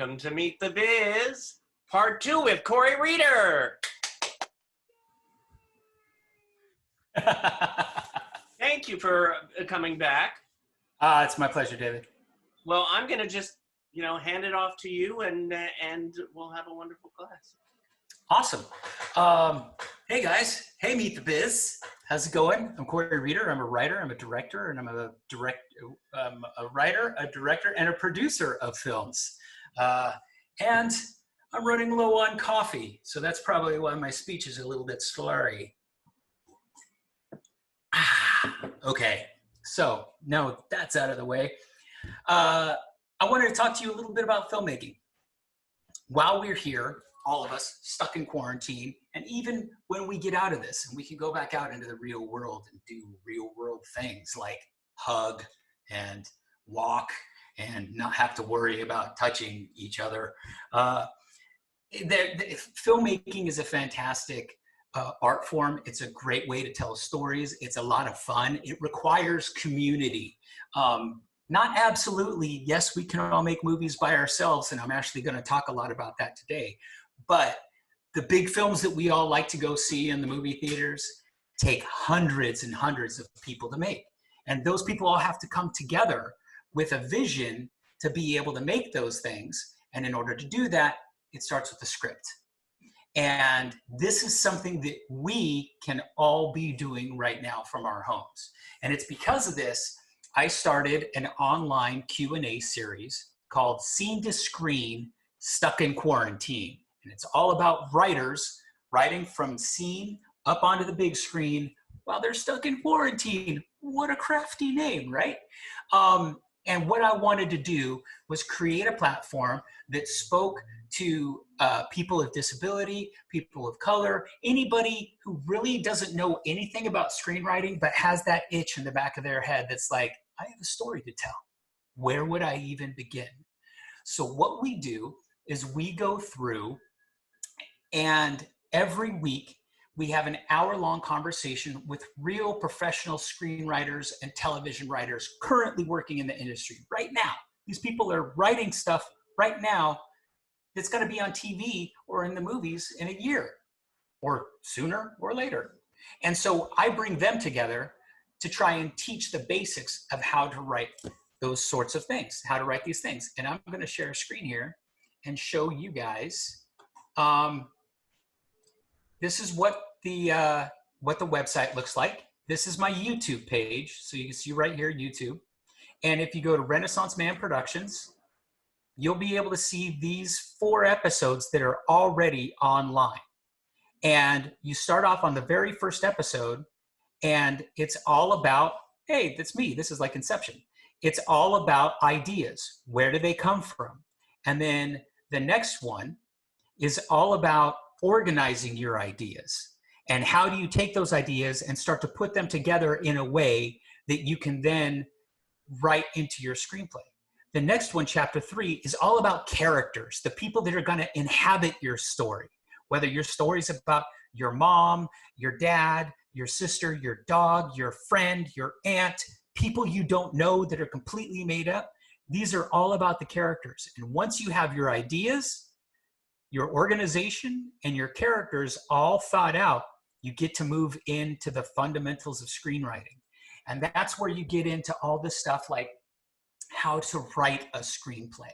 Welcome to Meet the Biz, Part 2 with Cory Reeder. Thank you for coming back. It's my pleasure, David. Well, I'm going to just, hand it off to you and we'll have a wonderful class. Awesome. Hey, guys. Hey, Meet the Biz. How's it going? I'm Cory Reeder. I'm a writer. I'm a director, and I'm a writer, a director, and a producer of films. And I'm running low on coffee, so that's probably why my speech is a little bit slurry. Okay. So now that's out of the way. I wanted to talk to you a little bit about filmmaking. While we're here, all of us stuck in quarantine, and even when we get out of this and we can go back out into the real world and do real world things like hug and walk and not have to worry about touching each other. Filmmaking is a fantastic art form. It's a great way to tell stories. It's a lot of fun. It requires community. Not absolutely, yes, we can all make movies by ourselves, and I'm actually going to talk a lot about that today. But the big films that we all like to go see in the movie theaters take hundreds and hundreds of people to make. And those people all have to come together with a vision to be able to make those things. And in order to do that, it starts with a script. And this is something that we can all be doing right now from our homes. And it's because of this, I started an online Q&A series called Scene to Screen, Stuck in Quarantine. And it's all about writers writing from scene up onto the big screen while they're stuck in quarantine. What a crafty name, right? And what I wanted to do was create a platform that spoke to people of disability, people of color, anybody who really doesn't know anything about screenwriting but has that itch in the back of their head that's like, I have a story to tell. Where would I even begin? So what we do is we go through, and every week we have an hour-long conversation with real professional screenwriters and television writers currently working in the industry right now. These people are writing stuff right now that's going to be on TV or in the movies in a year or sooner or later. And so I bring them together to try and teach the basics of how to write those sorts of things, how to write these things. And I'm going to share a screen here and show you guys. This is what the website looks like. This is my YouTube page. So you can see right here, YouTube. And if you go to Renaissance Man Productions, you'll be able to see these 4 episodes that are already online. And you start off on the very first episode, and it's all about, hey, that's me. This is like Inception. It's all about ideas. Where do they come from? And then the next one is all about organizing your ideas. And how do you take those ideas and start to put them together in a way that you can then write into your screenplay? The next one, chapter 3, is all about characters, the people that are going to inhabit your story. Whether your story is about your mom, your dad, your sister, your dog, your friend, your aunt, people you don't know that are completely made up. These are all about the characters. And once you have your ideas, your organization, and your characters all thought out, you get to move into the fundamentals of screenwriting. And that's where you get into all this stuff like how to write a screenplay.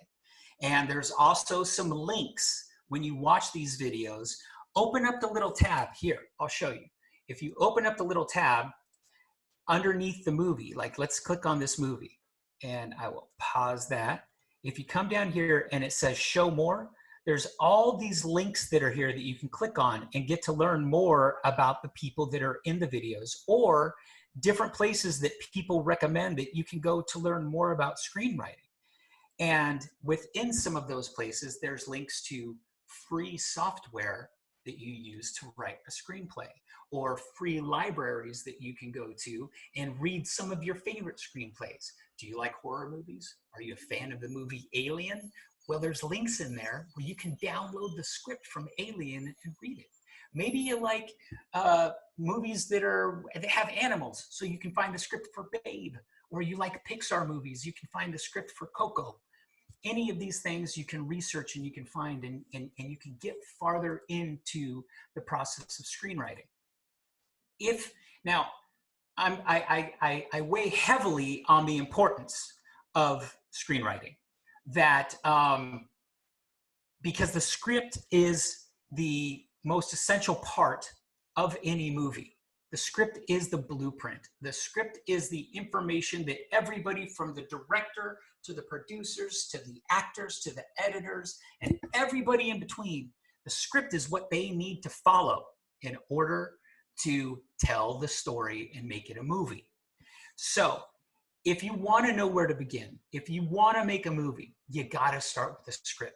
And there's also some links when you watch these videos. Open up the little tab here. I'll show you. If you open up the little tab underneath the movie, like let's click on this movie, and I will pause that. If you come down here and it says show more, there's all these links that are here that you can click on and get to learn more about the people that are in the videos, or different places that people recommend that you can go to learn more about screenwriting. And within some of those places, there's links to free software that you use to write a screenplay, or free libraries that you can go to and read some of your favorite screenplays. Do you like horror movies? Are you a fan of the movie Alien? Well, there's links in there where you can download the script from Alien and read it. Maybe you like movies that have animals, so you can find the script for Babe. Or you like Pixar movies, you can find the script for Coco. any of these things you can research and you can find, and you can get farther into the process of screenwriting. If now I weigh heavily on the importance of screenwriting, that because the script is the most essential part of any movie. The script is the blueprint. The script is the information that everybody from the director to the producers to the actors to the editors and everybody in between, the script is what they need to follow in order to tell the story and make it a movie. So if you want to know where to begin, if you want to make a movie, you got to start with the script.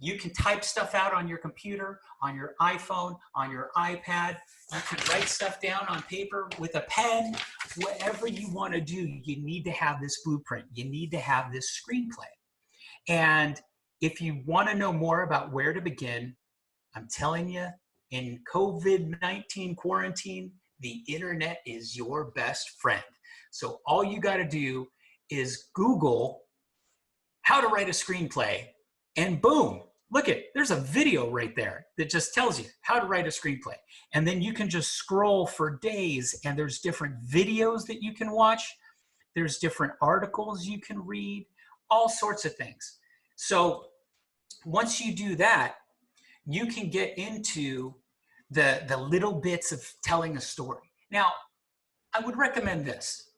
You can type stuff out on your computer, on your iPhone, on your iPad. You can write stuff down on paper with a pen. Whatever you want to do, you need to have this blueprint. You need to have this screenplay. And if you want to know more about where to begin, I'm telling you, in COVID-19 quarantine, the internet is your best friend. So all you got to do is Google how to write a screenplay, and boom, look it, there's a video right there that just tells you how to write a screenplay. And then you can just scroll for days, and there's different videos that you can watch. There's different articles you can read, all sorts of things. So once you do that, you can get into the little bits of telling a story. Now, I would recommend this.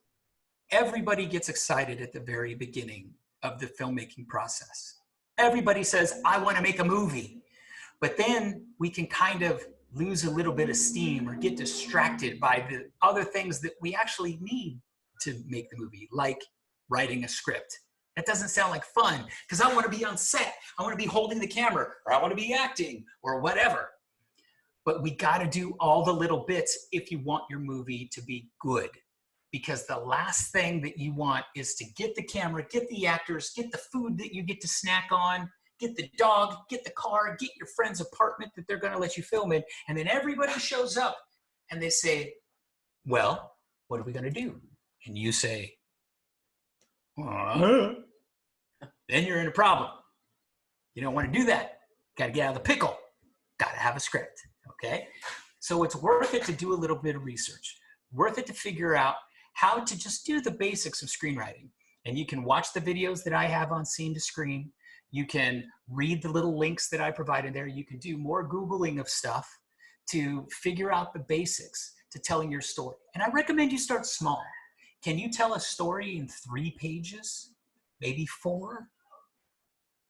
Everybody gets excited at the very beginning of the filmmaking process. Everybody says, I want to make a movie. But then we can kind of lose a little bit of steam or get distracted by the other things that we actually need to make the movie, like writing a script. That doesn't sound like fun because I want to be on set. I want to be holding the camera, or I want to be acting, or whatever. But we got to do all the little bits if you want your movie to be good. Because the last thing that you want is to get the camera, get the actors, get the food that you get to snack on, get the dog, get the car, get your friend's apartment that they're going to let you film in. And then everybody shows up and they say, well, what are we going to do? And you say, then you're in a problem. You don't want to do that. Got to get out of the pickle. Got to have a script. Okay? So it's worth it to do a little bit of research. Worth it to figure out how to just do the basics of screenwriting. And you can watch the videos that I have on Scene to Screen. You can read the little links that I provide in there. You can do more Googling of stuff to figure out the basics to telling your story. And I recommend you start small. Can you tell a story in 3 pages? Maybe 4?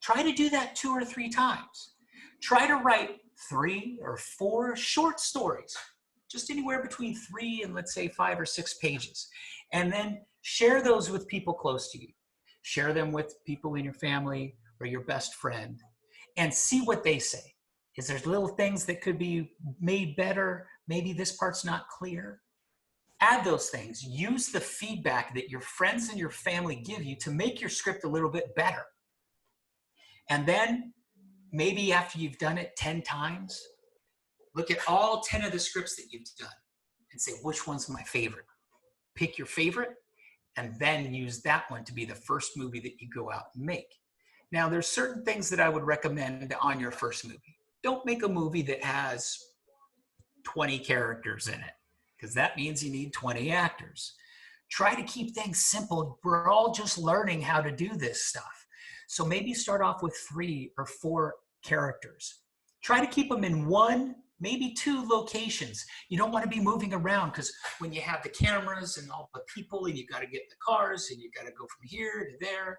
Try to do that 2 or 3 times. Try to write 3 or 4 short stories, just anywhere between 3 and let's say 5 or 6 pages. And then share those with people close to you. Share them with people in your family or your best friend and see what they say. Is there little things that could be made better? Maybe this part's not clear. Add those things. Use the feedback that your friends and your family give you to make your script a little bit better. And then maybe after you've done it 10 times, look at all 10 of the scripts that you've done and say, which one's my favorite? Pick your favorite and then use that one to be the first movie that you go out and make. Now, there's certain things that I would recommend on your first movie. Don't make a movie that has 20 characters in it, because that means you need 20 actors. Try to keep things simple. We're all just learning how to do this stuff. So maybe start off with 3 or 4 characters. Try to keep them in 1, maybe 2 locations. You don't want to be moving around, because when you have the cameras and all the people and you got to get the cars and you got to go from here to there,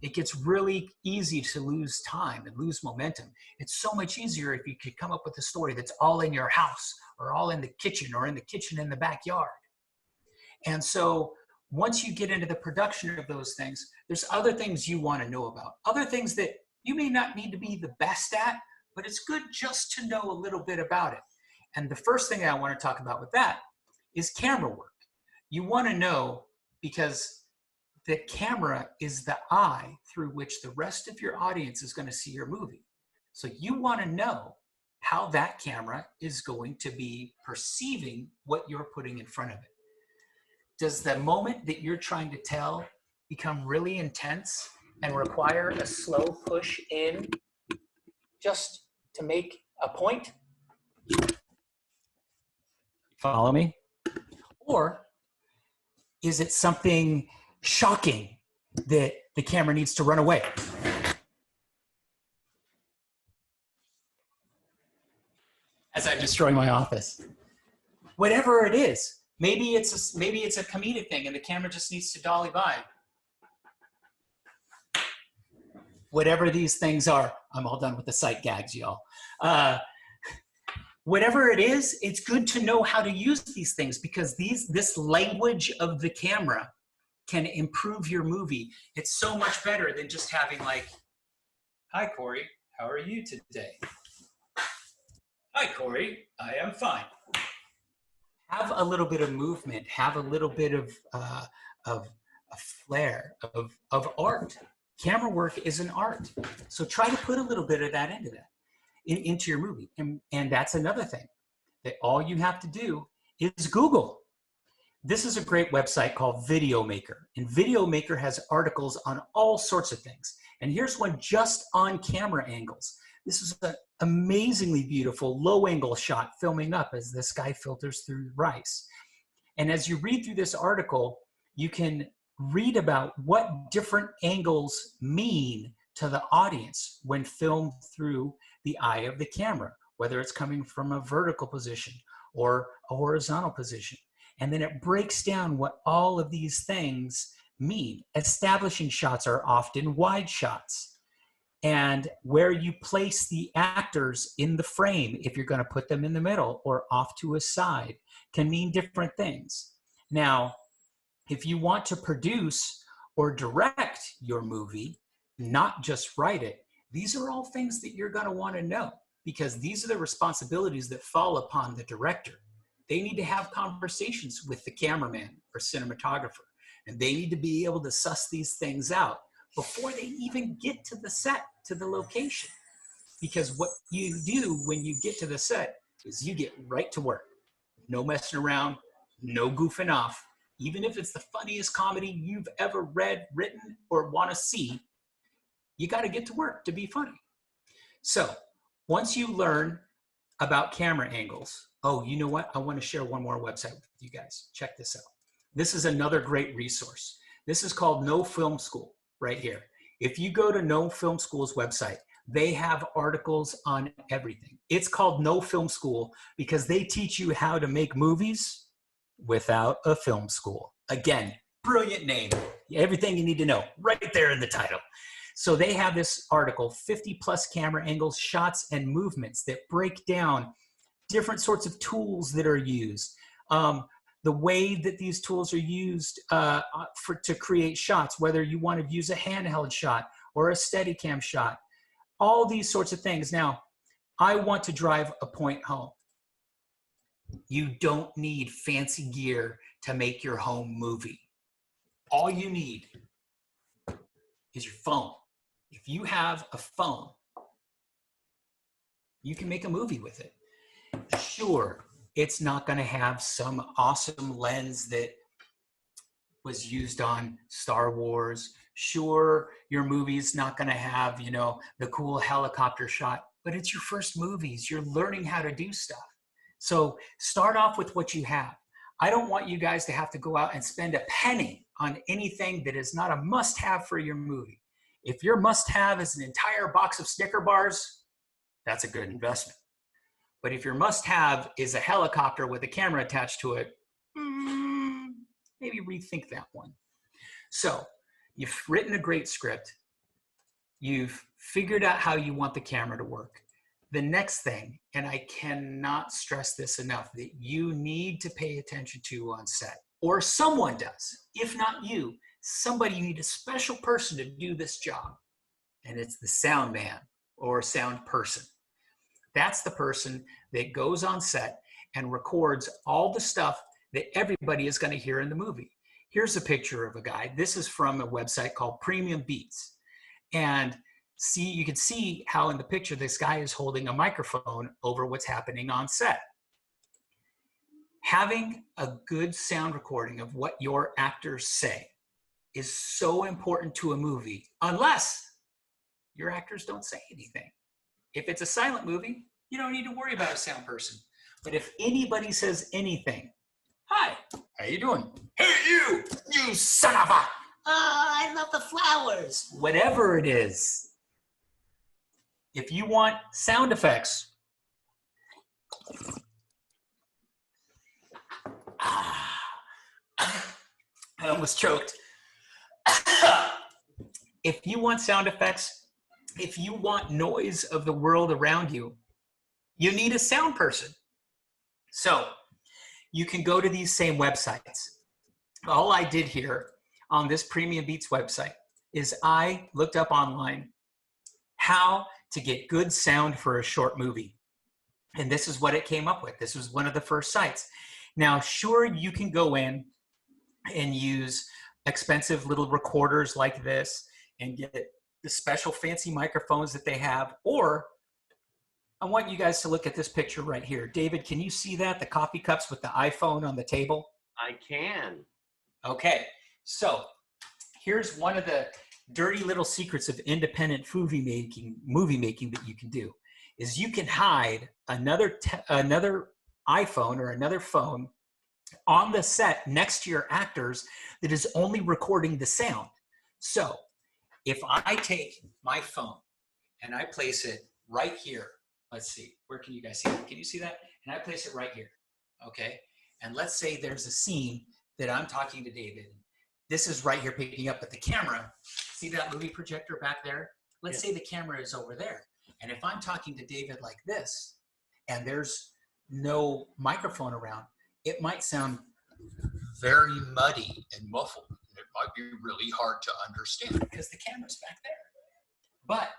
it gets really easy to lose time and lose momentum. It's so much easier if you could come up with a story that's all in your house or all in the kitchen or in the kitchen in the backyard. And so once you get into the production of those things, there's other things you want to know about, other things that you may not need to be the best at, but it's good just to know a little bit about it. And the first thing I want to talk about with that is camera work. You want to know, because the camera is the eye through which the rest of your audience is going to see your movie. So you want to know how that camera is going to be perceiving what you're putting in front of it. Does the moment that you're trying to tell become really intense and require a slow push in just to make a point? Follow me? Or is it something shocking that the camera needs to run away? As I destroy my office. Whatever it is, maybe it's a comedic thing and the camera just needs to dolly by. Whatever these things are, I'm all done with the sight gags, y'all. Whatever it is, it's good to know how to use these things because this language of the camera can improve your movie. It's so much better than just having like, "Hi, Cory, how are you today?" "Hi, Cory, I am fine." Have a little bit of movement, have a little bit of a flair, of art. Camera work is an art. So try to put a little bit of that into your movie. And that's another thing, that all you have to do is Google. This is a great website called Videomaker. And Videomaker has articles on all sorts of things. And here's one just on camera angles. This is an amazingly beautiful low angle shot filming up as this guy filters through rice. And as you read through this article, you can read about what different angles mean to the audience when filmed through the eye of the camera, whether it's coming from a vertical position or a horizontal position. And then it breaks down what all of these things mean. Establishing shots are often wide shots. And where you place the actors in the frame, if you're going to put them in the middle or off to a side, can mean different things. Now, if you want to produce or direct your movie, not just write it, these are all things that you're going to want to know because these are the responsibilities that fall upon the director. They need to have conversations with the cameraman or cinematographer, and they need to be able to suss these things out before they even get to the set, to the location. Because what you do when you get to the set is you get right to work. No messing around, no goofing off. Even if it's the funniest comedy you've ever read, written, or want to see, you got to get to work to be funny. So once you learn about camera angles, oh, you know what? I want to share one more website with you guys. Check this out. This is another great resource. This is called No Film School right here. If you go to No Film School's website, they have articles on everything. It's called No Film School because they teach you how to make movies without a film school. Again, brilliant name. Everything you need to know right there in the title. So they have this article, 50 plus camera angles, shots, and movements that break down different sorts of tools that are used. The way that these tools are used to create shots, whether you want to use a handheld shot or a Steadicam shot, all these sorts of things. Now, I want to drive a point home. You don't need fancy gear to make your home movie. All you need is your phone. If you have a phone, you can make a movie with it. Sure, it's not going to have some awesome lens that was used on Star Wars. Sure, your movie's not going to have, the cool helicopter shot, but it's your first movies. You're learning how to do stuff. So start off with what you have. I don't want you guys to have to go out and spend a penny on anything that is not a must-have for your movie. If your must-have is an entire box of Snicker bars, that's a good investment. But if your must-have is a helicopter with a camera attached to it, maybe rethink that one. So you've written a great script. You've figured out how you want the camera to work. The next thing, and I cannot stress this enough, that you need to pay attention to on set, or someone does. If not you, somebody, you need a special person to do this job. And it's the sound man or sound person. That's the person that goes on set and records all the stuff that everybody is going to hear in the movie. Here's a picture of a guy. This is from a website called Premium Beats. And you can see how in the picture this guy is holding a microphone over what's happening on set. Having a good sound recording of what your actors say is so important to a movie, unless your actors don't say anything. If it's a silent movie, you don't need to worry about a sound person. But if anybody says anything, hi, how you doing? Hey, you son of a, I love the flowers. Whatever it is, if you want sound effects, I almost choked. If you want sound effects, if you want noise of the world around you, you need a sound person. So you can go to these same websites. All I did here on this Premium Beats website is I looked up online how to get good sound for a short movie. And this is what it came up with. This was one of the first sites. Now, sure, you can go in and use expensive little recorders like this and get the special fancy microphones that they have. Or I want you guys to look at this picture right here. David, can you see that? The coffee cups with the iPhone on the table? I can. Okay, so here's one of the dirty little secrets of independent movie making that you can do is you can hide another iPhone or another phone on the set next to your actors that is only recording the sound. So if I take my phone and I place it right here, let's see, where can you guys see it? Can you see that? And I place it right here, okay? And let's say there's a scene that I'm talking to David. This is right here picking up, but the camera, see that movie projector back there? Let's say the camera is over there. And if I'm talking to David like this, and there's no microphone around, it might sound very muddy and muffled. It might be really hard to understand because the camera's back there. But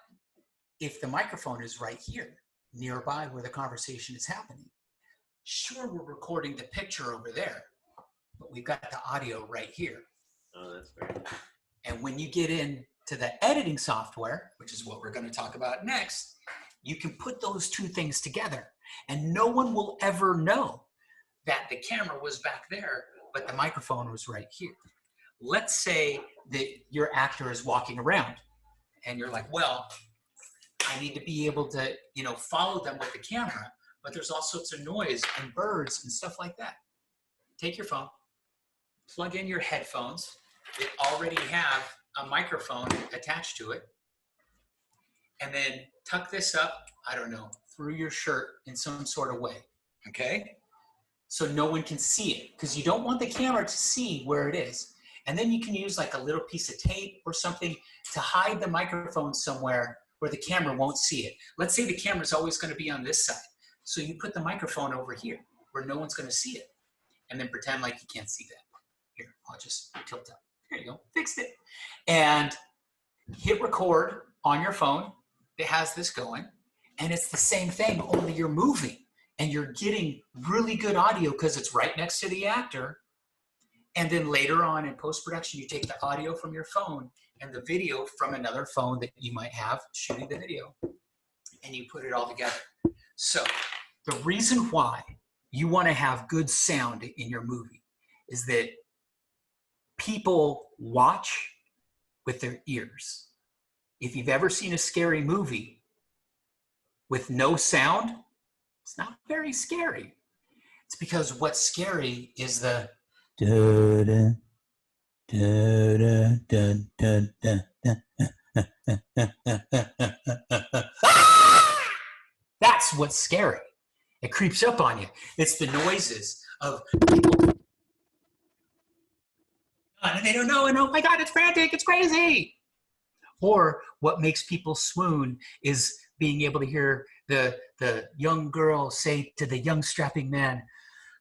if the microphone is right here, nearby where the conversation is happening, sure, we're recording the picture over there, but we've got the audio right here. Oh, that's very nice. And when you get into the editing software, which is what we're going to talk about next, you can put those two things together. And no one will ever know that the camera was back there, but the microphone was right here. Let's say that your actor is walking around and you're like, well, I need to be able to, follow them with the camera, but there's all sorts of noise and birds and stuff like that. Take your phone, plug in your headphones that already have a microphone attached to it, and then tuck this up, I don't know, through your shirt in some sort of way, okay? So no one can see it, because you don't want the camera to see where it is. And then you can use like a little piece of tape or something to hide the microphone somewhere where the camera won't see it. Let's say the camera's always going to be on this side. So you put the microphone over here where no one's going to see it, and then pretend like you can't see that. Here, I'll just tilt up. There you go, fixed it. And hit record on your phone that has this going, and it's the same thing, only you're moving and you're getting really good audio because it's right next to the actor. And then later on in post-production, you take the audio from your phone and the video from another phone that you might have shooting the video, and you put it all together. So the reason why you want to have good sound in your movie is that people watch with their ears. If you've ever seen a scary movie with no sound, it's not very scary. It's because what's scary is the that's what's scary. It creeps up on you. It's the noises of people. And they don't know, and oh my God, it's frantic, it's crazy. Or what makes people swoon is being able to hear the young girl say to the young strapping man,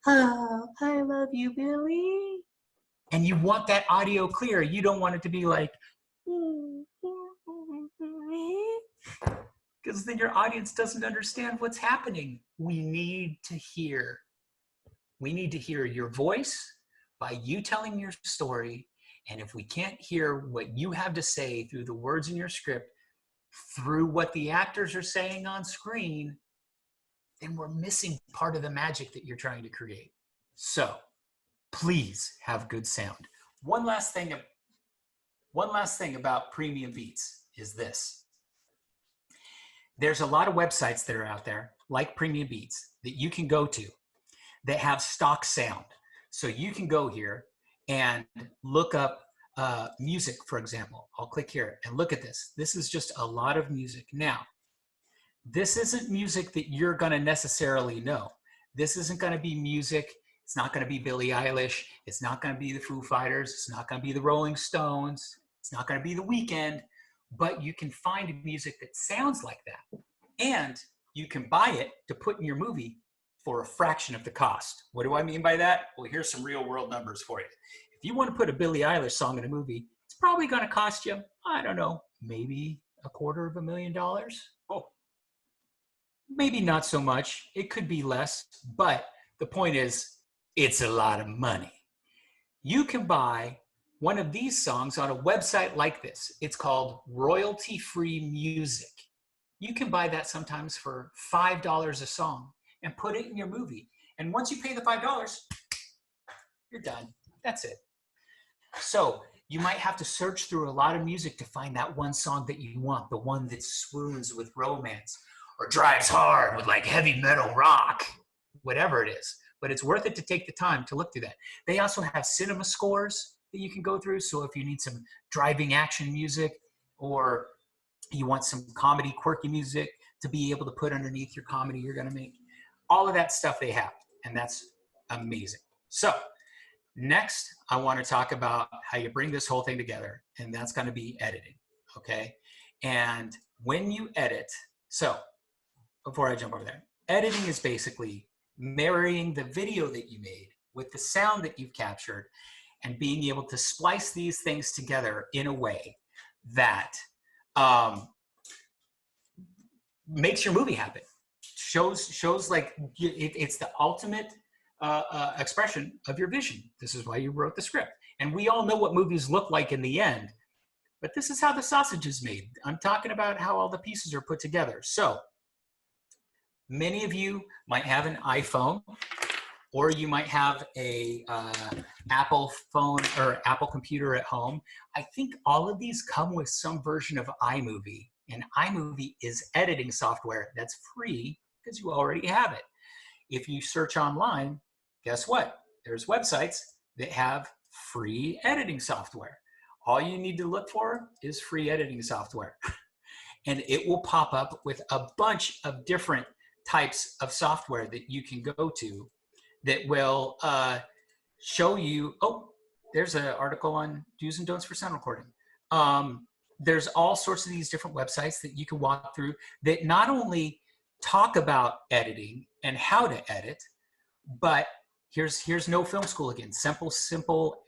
"Oh, I love you, Billy." And you want that audio clear. You don't want it to be like, because then your audience doesn't understand what's happening. We need to hear your voice by you telling your story. And if we can't hear what you have to say through the words in your script, through what the actors are saying on screen, then we're missing part of the magic that you're trying to create. So please have good sound. One last thing one last thing about premium beats is this. There's a lot of websites that are out there, like Premium Beats, that you can go to that have stock sound. So you can go here and look up music, for example. I'll click here and look at this. This is just a lot of music. Now, this isn't music that you're going to necessarily know. This isn't going to be music. It's not going to be Billie Eilish. It's not going to be the Foo Fighters. It's not going to be the Rolling Stones. It's not going to be The Weeknd. But you can find music that sounds like that. And you can buy it to put in your movie for a fraction of the cost. What do I mean by that? Well, here's some real world numbers for you. If you want to put a Billie Eilish song in a movie, it's probably going to cost you, I don't know, maybe $250,000. Oh, maybe not so much. It could be less, but the point is, it's a lot of money. You can buy one of these songs on a website like this. It's called royalty-free music. You can buy that sometimes for $5 a song and put it in your movie. And once you pay the $5, you're done. That's it. So you might have to search through a lot of music to find that one song that you want, the one that swoons with romance or drives hard with like heavy metal rock, whatever it is. But it's worth it to take the time to look through that. They also have cinema scores that you can go through. So if you need some driving action music or you want some comedy, quirky music to be able to put underneath your comedy you're going to make, all of that stuff they have, and that's amazing. So next, I want to talk about how you bring this whole thing together, and that's going to be editing, okay? And when you edit, so before I jump over there, editing is basically marrying the video that you made with the sound that you've captured and being able to splice these things together in a way that makes your movie happen. Shows like it's the ultimate expression of your vision. This is why you wrote the script. And we all know what movies look like in the end, but this is how the sausage is made. I'm talking about how all the pieces are put together. So many of you might have an iPhone, or you might have a Apple phone or Apple computer at home. I think all of these come with some version of iMovie, and iMovie is editing software that's free because you already have it. If you search online, guess what? There's websites that have free editing software. All you need to look for is free editing software. And it will pop up with a bunch of different types of software that you can go to that will show you, oh, there's an article on do's and don'ts for sound recording. There's all sorts of these different websites that you can walk through that not only talk about editing and how to edit, but here's no film school again. 7 simple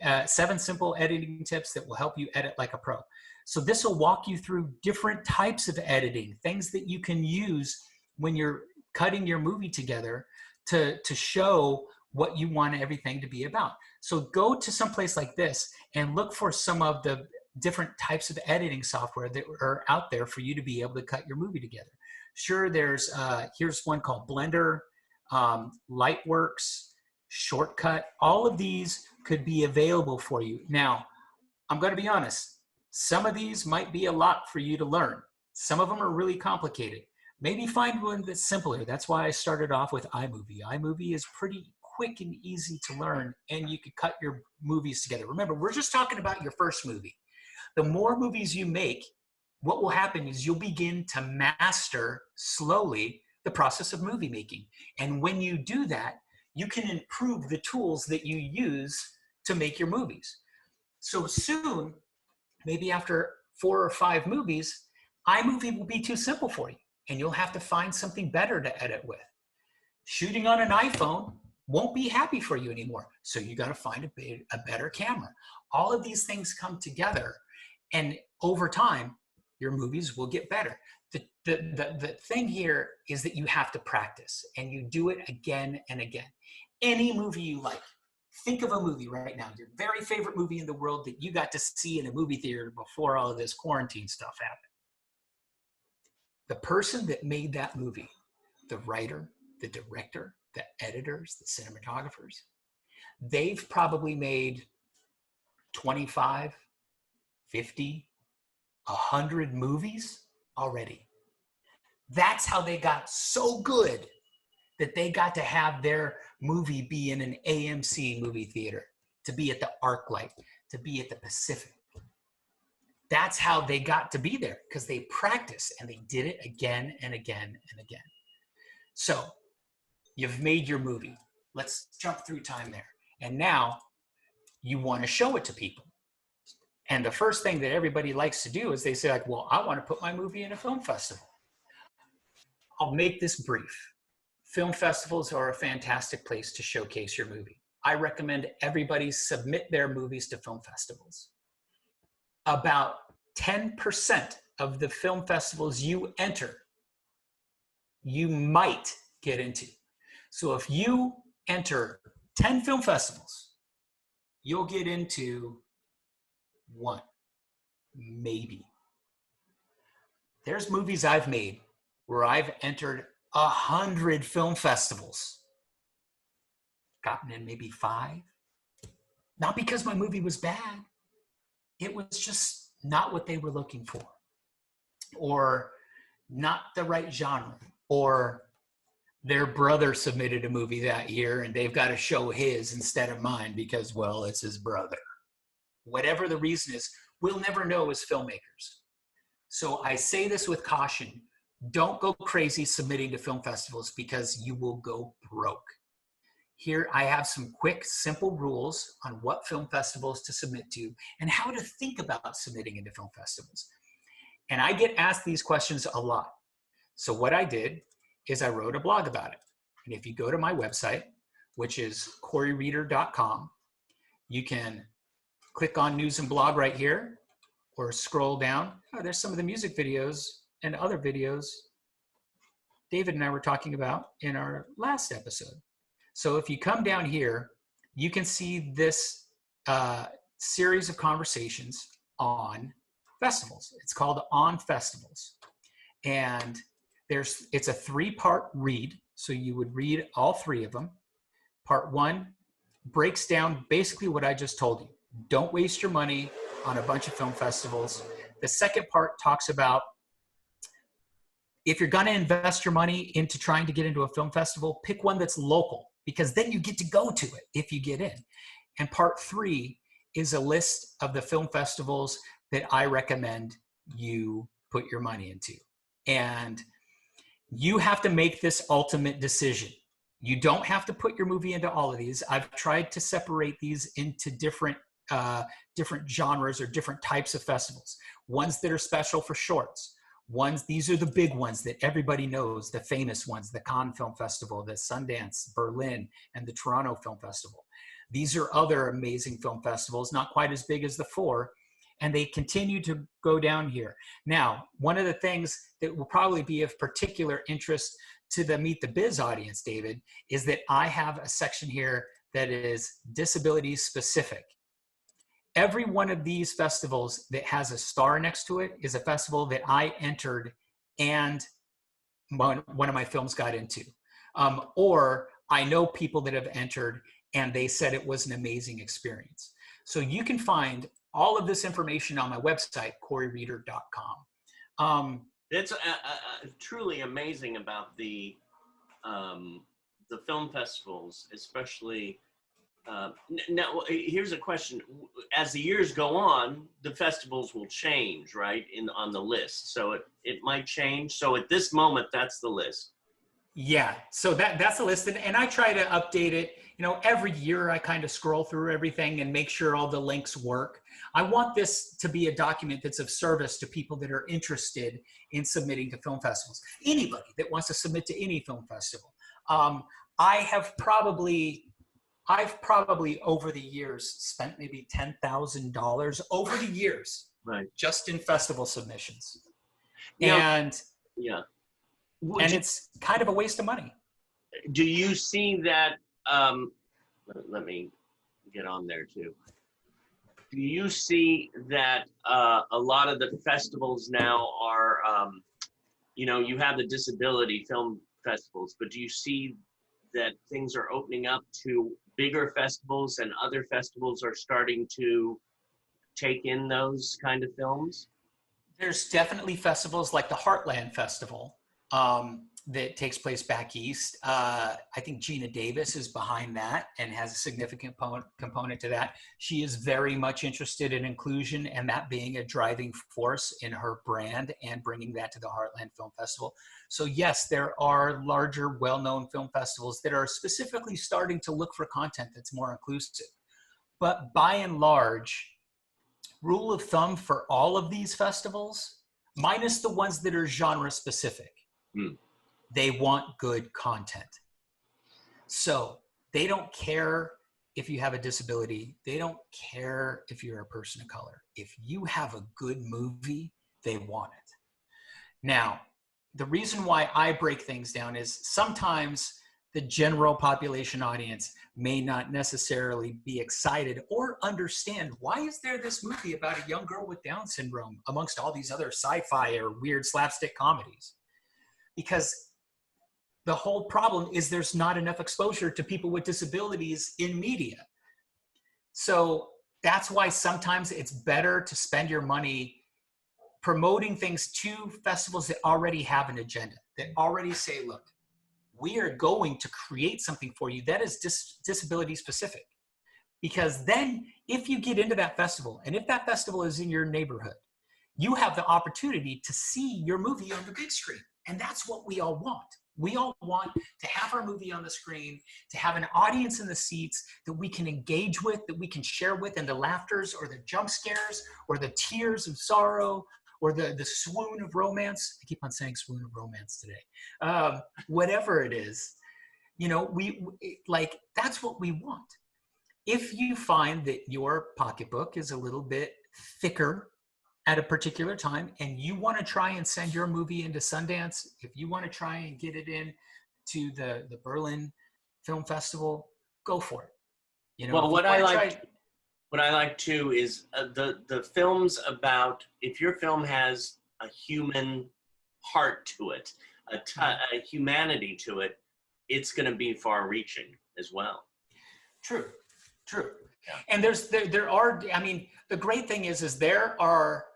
editing tips that will help you edit like a pro. So this will walk you through different types of editing, things that you can use when you're cutting your movie together to show what you want everything to be about. So go to some place like this and look for some of the different types of editing software that are out there for you to be able to cut your movie together. Sure, there's here's one called Blender, Lightworks, Shortcut. All of these could be available for you. Now, I'm going to be honest. Some of these might be a lot for you to learn. Some of them are really complicated. Maybe find one that's simpler. That's why I started off with iMovie. iMovie is pretty quick and easy to learn, and you can cut your movies together. Remember, we're just talking about your first movie. The more movies you make, what will happen is you'll begin to master slowly the process of movie making. And when you do that, you can improve the tools that you use to make your movies. So soon, maybe after 4 or 5 movies, iMovie will be too simple for you, and you'll have to find something better to edit with. Shooting on an iPhone won't be happy for you anymore, so you got to find a better camera. All of these things come together, and over time, your movies will get better. The thing here is that you have to practice, and you do it again and again. Any movie you like. Think of a movie right now, your very favorite movie in the world that you got to see in a movie theater before all of this quarantine stuff happened. The person that made that movie, the writer, the director, the editors, the cinematographers, they've probably made 25, 50, 100 movies already. That's how they got so good that they got to have their movie be in an AMC movie theater, to be at the ArcLight, to be at the Pacific. That's how they got to be there, because they practiced and they did it again and again and again. So you've made your movie. Let's jump through time there. And now you want to show it to people. And the first thing that everybody likes to do is they say, like, well, I want to put my movie in a film festival. I'll make this brief. Film festivals are a fantastic place to showcase your movie. I recommend everybody submit their movies to film festivals. About 10% of the film festivals you enter, you might get into. So if you enter 10 film festivals, you'll get into one, maybe. There's movies I've made where I've entered 100 film festivals, gotten in maybe 5. Not because my movie was bad. It was just not what they were looking for, or not the right genre, or their brother submitted a movie that year and they've got to show his instead of mine because, well, it's his brother. Whatever the reason is, we'll never know as filmmakers. So I say this with caution. Don't go crazy submitting to film festivals, because you will go broke. Here I have some quick, simple rules on what film festivals to submit to and how to think about submitting into film festivals. And I get asked these questions a lot. So what I did is I wrote a blog about it. And if you go to my website, which is coryreeder.com, you can click on news and blog right here, or scroll down. Oh, there's some of the music videos and other videos David and I were talking about in our last episode. So if you come down here, you can see this series of conversations on festivals. It's called On Festivals. And it's a 3-part read. So you would read all 3 of them. Part 1 breaks down basically what I just told you. Don't waste your money on a bunch of film festivals. The second part talks about, if you're going to invest your money into trying to get into a film festival, pick one that's local, because then you get to go to it if you get in. And part 3 is a list of the film festivals that I recommend you put your money into. And you have to make this ultimate decision. You don't have to put your movie into all of these. I've tried to separate these into different genres or different types of festivals. Ones that are special for shorts. These are the big ones that everybody knows, the famous ones, the Cannes Film Festival, the Sundance, Berlin, and the Toronto Film Festival. These are other amazing film festivals, not quite as big as the 4, and they continue to go down here. Now, one of the things that will probably be of particular interest to the Meet the Biz audience, David, is that I have a section here that is disability specific. Every one of these festivals that has a star next to it is a festival that I entered and one of my films got into. Or I know people that have entered and they said it was an amazing experience. So you can find all of this information on my website, coryreeder.com. It's truly amazing about the film festivals, especially. Now, here's a question. As the years go on, the festivals will change, right, on the list. So it might change. So at this moment, that's the list. Yeah, so that's the list. And I try to update it. Every year I kind of scroll through everything and make sure all the links work. I want this to be a document that's of service to people that are interested in submitting to film festivals. Anybody that wants to submit to any film festival. I've probably over the years spent maybe $10,000 over the years, right, just in festival submissions. Yeah. And it's kind of a waste of money. Do you see that? Let me get on there too. Do you see that a lot of the festivals now are, you have the disability film festivals, but do you see that things are opening up to bigger festivals and other festivals are starting to take in those kind of films? There's definitely festivals like the Heartland Festival that takes place back east. I think Gina Davis is behind that and has a significant component to that. She is very much interested in inclusion and that being a driving force in her brand and bringing that to the Heartland Film Festival. So yes, there are larger, well-known film festivals that are specifically starting to look for content that's more inclusive. But by and large, rule of thumb for all of these festivals, minus the ones that are genre specific, they want good content. So they don't care if you have a disability. They don't care if you're a person of color. If you have a good movie, they want it. Now, the reason why I break things down is sometimes the general population audience may not necessarily be excited or understand why is there this movie about a young girl with Down syndrome amongst all these other sci-fi or weird slapstick comedies. Because the whole problem is there's not enough exposure to people with disabilities in media. So that's why sometimes it's better to spend your money promoting things to festivals that already have an agenda, that already say, look, we are going to create something for you that is disability specific. Because then if you get into that festival, and if that festival is in your neighborhood, you have the opportunity to see your movie on the big screen. And that's what we all want. We all want to have our movie on the screen, to have an audience in the seats that we can engage with, that we can share with, and the laughters or the jump scares or the tears of sorrow or the swoon of romance. I keep on saying swoon of romance today. Whatever it is, you know, like that's what we want. If you find that your pocketbook is a little bit thicker at a particular time and you want to try and send your movie into Sundance, if you want to try and get it in to the Berlin Film Festival, go for it. You know, well, what I like too is the films about, if your film has a human heart to it, a humanity to it, it's going to be far reaching as well. True. Yeah. And there are, I mean, the great thing is there are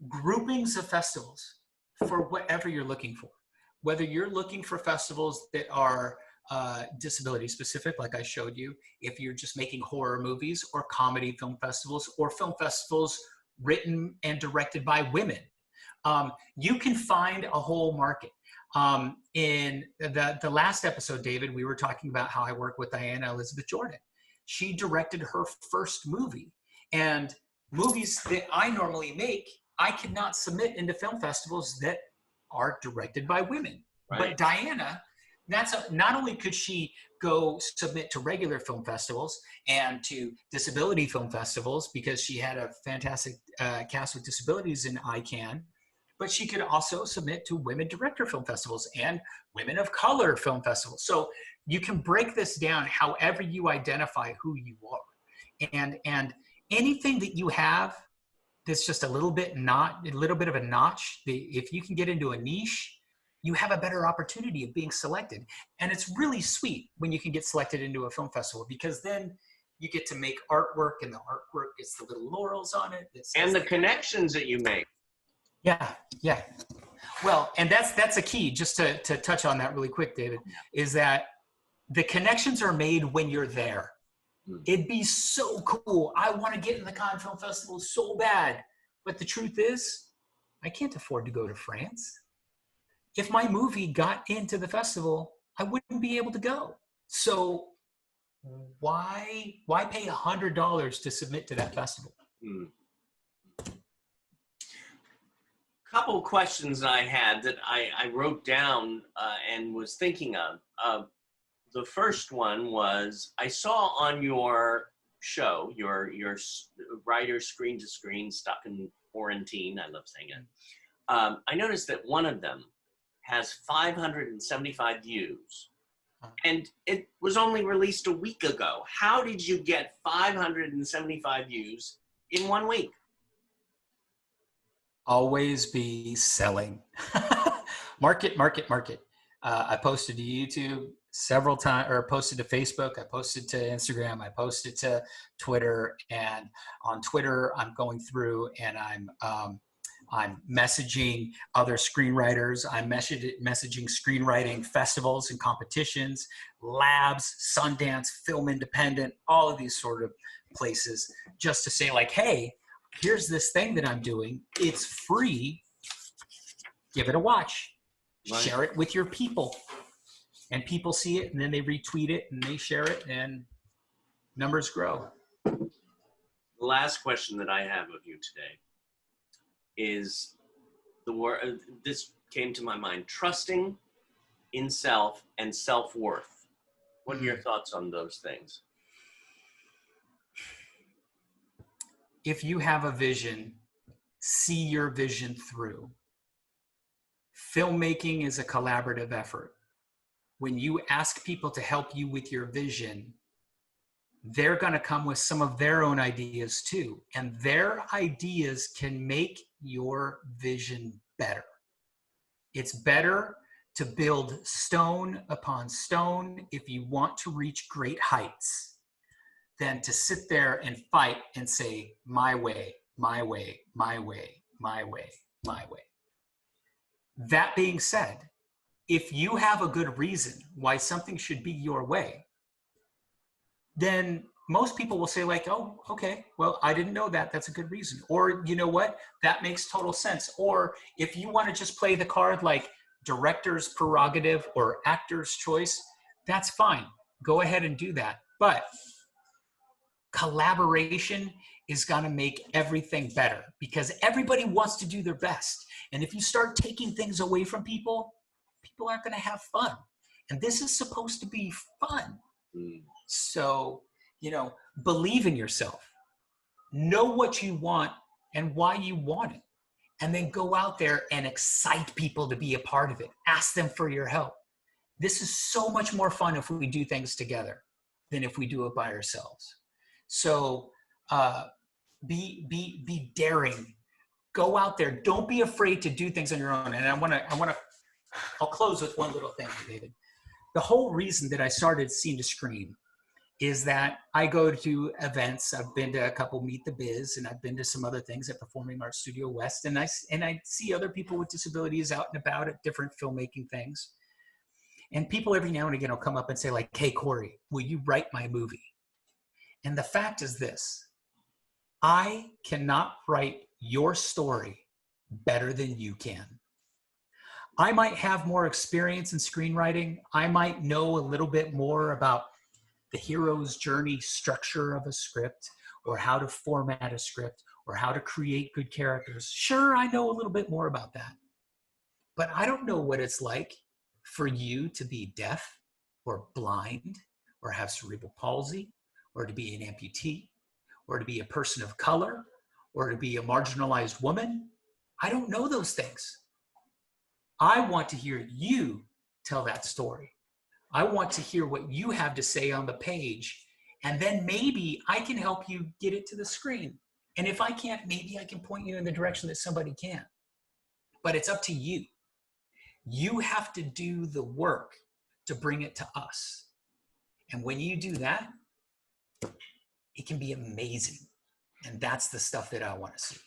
groupings of festivals for whatever you're looking for. Whether you're looking for festivals that are disability specific, like I showed you, if you're just making horror movies, or comedy film festivals, or film festivals written and directed by women, you can find a whole market. In the last episode, David, we were talking about how I work with Diana Elizabeth Jordan. She directed her first movie, and movies that I normally make, I cannot submit into film festivals that are directed by women. Right. But Diana, not only could she go submit to regular film festivals and to disability film festivals because she had a fantastic cast with disabilities in ICANN, but she could also submit to women director film festivals and women of color film festivals. So you can break this down however you identify who you are. And anything that you have that's just a little bit of a notch, if you can get into a niche, you have a better opportunity of being selected. And it's really sweet when you can get selected into a film festival, because then you get to make artwork, and the artwork gets the little laurels on it. And the connections that you make. Yeah. Well, and that's a key, just to touch on that really quick, David, is that the connections are made when you're there. It'd be so cool. I want to get in the Cannes Film Festival so bad. But the truth is, I can't afford to go to France. If my movie got into the festival, I wouldn't be able to go. So why pay $100 to submit to that festival? Couple of questions I had that I wrote down and was thinking of. The first one was, I saw on your show, your writer screen to screen stuck in quarantine, I love saying it. I noticed that one of them has 575 views, and it was only released a week ago. How did you get 575 views in 1 week? Always be selling. Market. I posted to YouTube, several times, or posted to Facebook, I posted to Instagram, I posted to Twitter, and on Twitter, I'm going through and I'm messaging other screenwriters. I'm messaging screenwriting festivals and competitions, labs, Sundance, Film Independent, all of these sort of places, just to say like, hey, here's this thing that I'm doing. It's free. Give it a watch. Right. Share it with your people. And people see it, and then they retweet it, and they share it, and numbers grow. The last question that I have of you today is the word. This came to my mind: trusting in self and self-worth. What are your thoughts on those things? If you have a vision, see your vision through. Filmmaking is a collaborative effort. When you ask people to help you with your vision, they're going to come with some of their own ideas too. And their ideas can make your vision better. It's better to build stone upon stone if you want to reach great heights than to sit there and fight and say, my way, my way, my way, my way, my way. That being said, if you have a good reason why something should be your way, then most people will say like, oh, okay, well, I didn't know that. That's a good reason. Or, you know what? That makes total sense. Or if you want to just play the card like director's prerogative or actor's choice, that's fine. Go ahead and do that. But collaboration is going to make everything better because everybody wants to do their best. And if you start taking things away from people, people aren't going to have fun. And this is supposed to be fun. So, believe in yourself. Know what you want and why you want it. And then go out there and excite people to be a part of it. Ask them for your help. This is so much more fun if we do things together than if we do it by ourselves. So be daring. Go out there. Don't be afraid to do things on your own. And I'll close with one little thing, David. The whole reason that I started Scene to Screen is that I go to events. I've been to a couple Meet the Biz, and I've been to some other things at Performing Arts Studio West, and I see other people with disabilities out and about at different filmmaking things. And people every now and again will come up and say like, hey, Cory, will you write my movie? And the fact is this: I cannot write your story better than you can. I might have more experience in screenwriting. I might know a little bit more about the hero's journey structure of a script, or how to format a script, or how to create good characters. Sure, I know a little bit more about that. But I don't know what it's like for you to be deaf or blind or have cerebral palsy or to be an amputee or to be a person of color or to be a marginalized woman. I don't know those things. I want to hear you tell that story. I want to hear what you have to say on the page, and then maybe I can help you get it to the screen. And if I can't, maybe I can point you in the direction that somebody can. But it's up to you. You have to do the work to bring it to us. And when you do that, it can be amazing. And that's the stuff that I want to see.